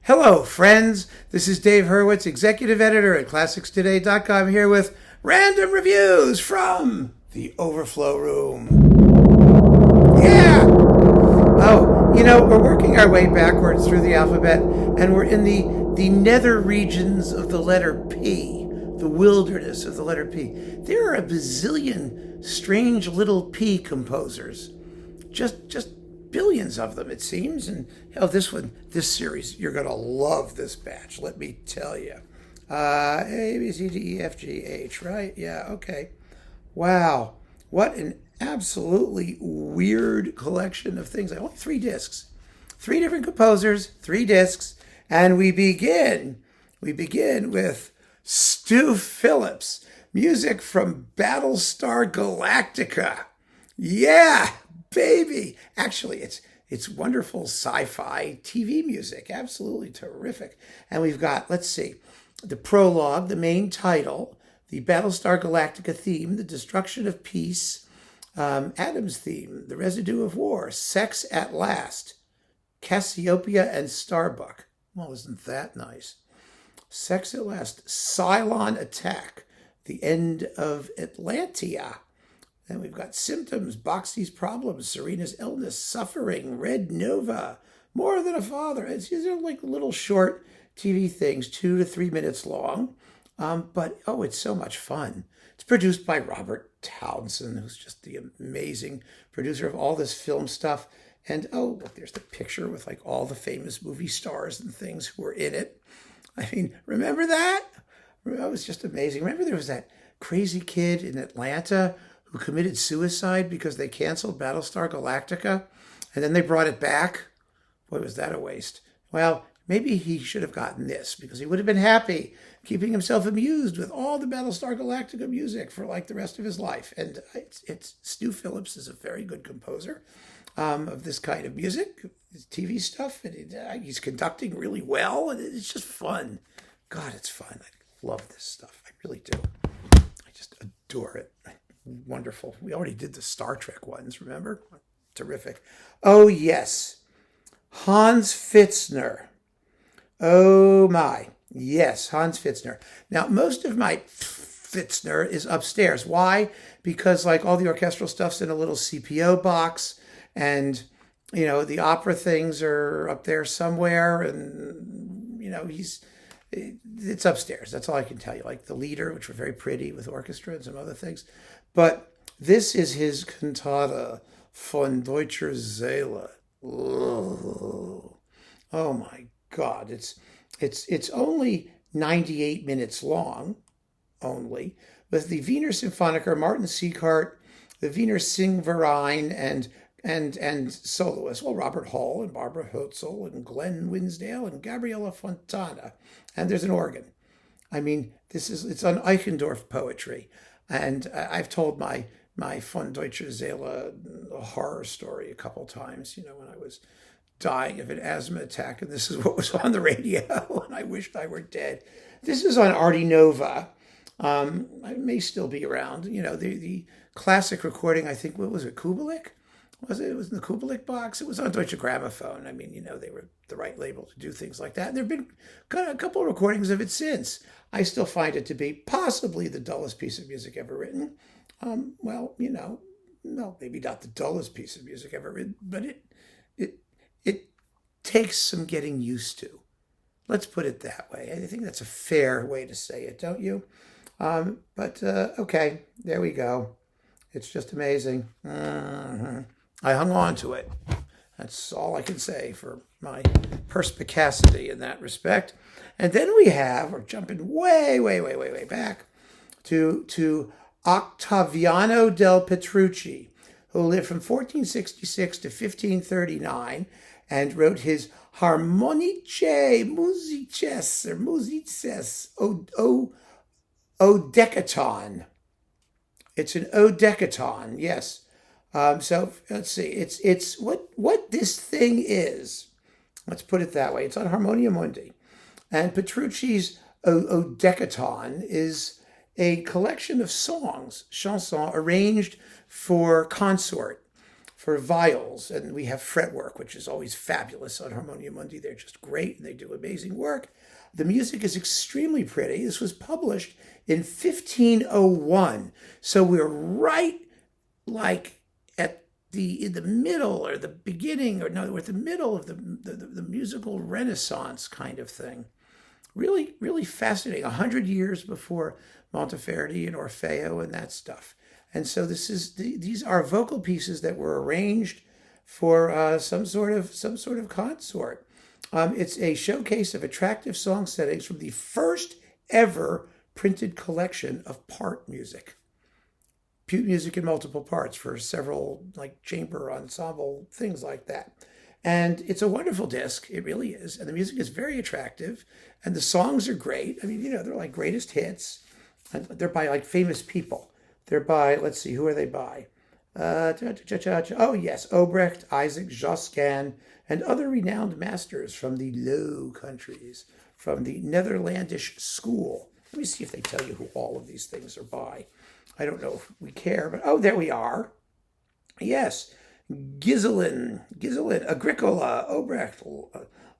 Hello, friends. This is Dave Hurwitz, executive editor at ClassicsToday.com, here with random reviews from the Overflow room. Yeah! We're working our way backwards through the alphabet, and we're in the nether regions of the letter P, the wilderness of the letter P. There are a bazillion strange little P composers. Just billions of them, it seems. And this series, you're going to love this batch, let me tell you. A, B, C, D, E, F, G, H, right? Yeah, okay. Wow. What an absolutely weird collection of things. Only 3 discs. 3 different composers, 3 discs. And we begin with Stu Phillips, music from Battlestar Galactica. Yeah, baby. Actually, it's wonderful sci-fi TV music. Absolutely terrific. And we've got, let's see, the prologue, the main title, the Battlestar Galactica theme, the destruction of peace, Adam's theme, the residue of war, sex at last, Cassiopeia and Starbuck. Well, isn't that nice? Sex at last, Cylon attack, the end of Atlantia. Then we've got symptoms, Boxy's problems, Serena's illness, suffering, Red Nova, more than a father. These are like little short TV things, 2 to 3 minutes long. But it's so much fun. It's produced by Robert Townsend, who's just the amazing producer of all this film stuff. And look, there's the picture with like all the famous movie stars and things who were in it. I mean, remember that? That was just amazing. Remember there was that crazy kid in Atlanta who committed suicide because they canceled Battlestar Galactica, and then they brought it back? Boy, was that a waste. Well, maybe he should have gotten this, because he would have been happy keeping himself amused with all the Battlestar Galactica music for like the rest of his life. And it's Stu Phillips is a very good composer of this kind of music, TV stuff, and he's conducting really well, and it's just fun. God, it's fun. I love this stuff. I really do. I just adore it. Wonderful. We already did the Star Trek ones, remember? Terrific. Oh, yes. Hans Pfitzner. Oh, my. Yes, Hans Pfitzner. Now, most of my Pfitzner is upstairs. Why? Because, like, all the orchestral stuff's in a little CPO box, and, the opera things are up there somewhere, and, it's upstairs. That's all I can tell you. Like the Lieder, which were very pretty with orchestra and some other things. But this is his cantata, Von Deutscher Seele. Oh my God. It's only 98 minutes long, only, with the Wiener Symphoniker, Martin Sieghart, the Wiener Singverein, and soloists. Well, Robert Hall and Barbara Hotzel and Glenn Winsdale and Gabriella Fontana. And there's an organ. I mean, it's on Eichendorff poetry. And I've told my Von Deutscher Seele horror story a couple times, when I was dying of an asthma attack, and this is what was on the radio, and I wished I were dead. This is on Artie Nova. It may still be around. The classic recording, I think, what was it, Kubelik? It was in the Kubelik box. It was on Deutsche Grammophon. I mean, they were the right label to do things like that. And there have been a couple of recordings of it since. I still find it to be possibly the dullest piece of music ever written. Maybe not the dullest piece of music ever written, but it takes some getting used to. Let's put it that way. I think that's a fair way to say it, don't you? Okay, there we go. It's just amazing. I hung on to it. That's all I can say for my perspicacity in that respect. And then we're jumping way back to Octaviano del Petrucci, who lived from 1466 to 1539 and wrote his Harmonice Musices Odecaton. It's an odecaton, yes. So let's see. It's what this thing is. Let's put it that way. It's on Harmonia Mundi, and Petrucci's odecaton is a collection of songs, chansons, arranged for consort, for viols, and we have fretwork, which is always fabulous on Harmonia Mundi. They're just great, and they do amazing work. The music is extremely pretty. This was published in 1501, so we're right like in the middle or the beginning, or no, we're at the middle of the musical renaissance kind of thing. Really, really fascinating. 100 years before Monteverdi and Orfeo and that stuff. And so these are vocal pieces that were arranged for some sort of consort. It's a showcase of attractive song settings from the first ever printed collection of part music. Music in multiple parts for several like chamber ensemble, things like that. And it's a wonderful disc. It really is. And the music is very attractive. And the songs are great. I mean, they're like greatest hits. And they're by like famous people. They're by, let's see, who are they by? Oh, yes, Obrecht, Isaac, Josquin, and other renowned masters from the Low Countries, from the Netherlandish school. Let me see if they tell you who all of these things are by. I don't know if we care, but oh, there we are. Yes, Gizelin, Agricola, Obrecht,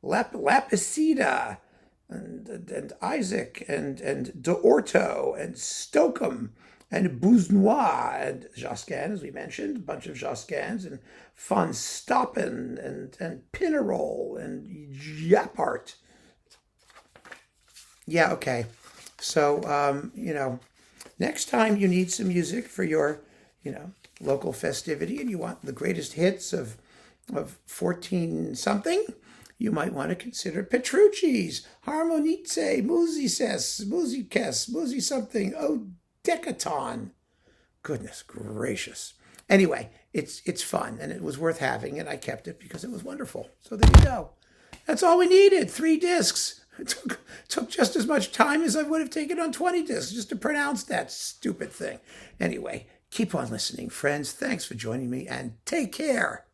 Lapicida, and Isaac, and De Orto, and Stockham, and Buznois, and Josquin, as we mentioned, a bunch of Josquins, and von Stoppen, and Pinnerol, and Jappart. Yeah, okay. So, next time you need some music for your, local festivity, and you want the greatest hits of 14 something, you might want to consider Petrucci's Harmonice, Musi something, Decaton. Goodness gracious. Anyway, it's fun, and it was worth having, and I kept it because it was wonderful. So there you go. That's all we needed. 3 discs. It took just as much time as I would have taken on 20 discs just to pronounce that stupid thing. Anyway, keep on listening, friends. Thanks for joining me, and take care.